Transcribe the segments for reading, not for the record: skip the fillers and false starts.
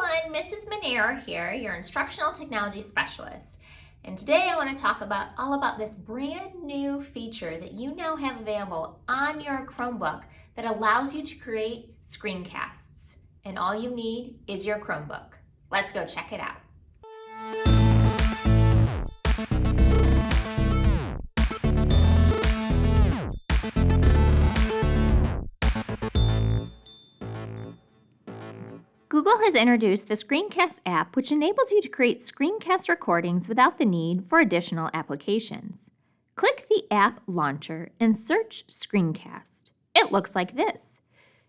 everyone, Mrs. Manero here, your instructional technology specialist. And today I want to talk all about this brand new feature that you now have available on your Chromebook that allows you to create screencasts. And all you need is your Chromebook. Let's go check it out. Google has introduced the Screencast app, which enables you to create screencast recordings without the need for additional applications. Click the app launcher and search Screencast. It looks like this.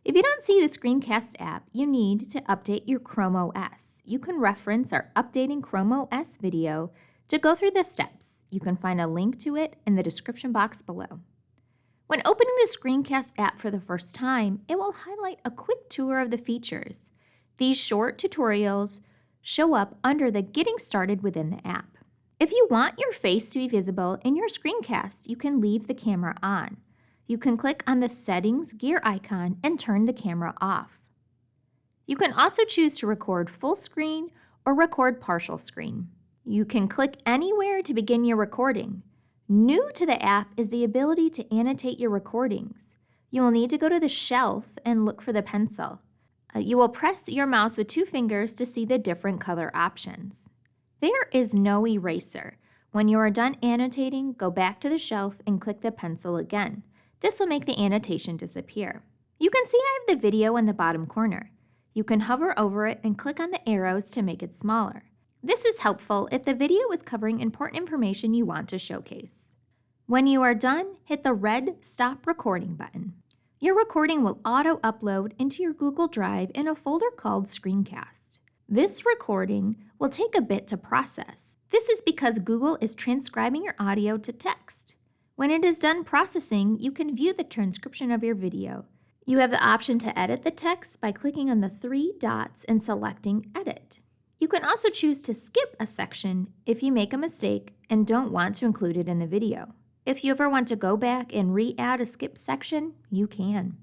If you don't see the Screencast app, you need to update your Chrome OS. You can reference our Updating Chrome OS video to go through the steps. You can find a link to it in the description box below. When opening the Screencast app for the first time, it will highlight a quick tour of the features. These short tutorials show up under the Getting Started within the app. If you want your face to be visible in your screencast, you can leave the camera on. You can click on the Settings gear icon and turn the camera off. You can also choose to record full screen or record partial screen. You can click anywhere to begin your recording. New to the app is the ability to annotate your recordings. You will need to go to the shelf and look for the pencil. You will press your mouse with 2 fingers to see the different color options. There is no eraser. When you are done annotating, go back to the shelf and click the pencil again. This will make the annotation disappear. You can see I have the video in the bottom corner. You can hover over it and click on the arrows to make it smaller. This is helpful if the video is covering important information you want to showcase. When you are done, hit the red Stop Recording button. Your recording will auto-upload into your Google Drive in a folder called Screencast. This recording will take a bit to process. This is because Google is transcribing your audio to text. When it is done processing, you can view the transcription of your video. You have the option to edit the text by clicking on the 3 dots and selecting Edit. You can also choose to skip a section if you make a mistake and don't want to include it in the video. If you ever want to go back and re-add a skip section, you can.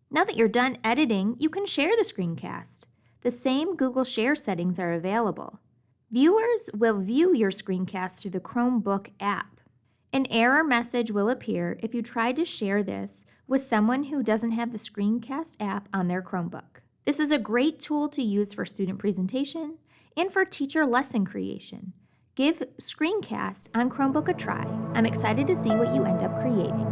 Now that you're done editing, you can share the screencast. The same Google Share settings are available. Viewers will view your screencast through the Chromebook app. An error message will appear if you try to share this with someone who doesn't have the Screencast app on their Chromebook. This is a great tool to use for student presentation and for teacher lesson creation. Give Screencast on Chromebook a try. I'm excited to see what you end up creating.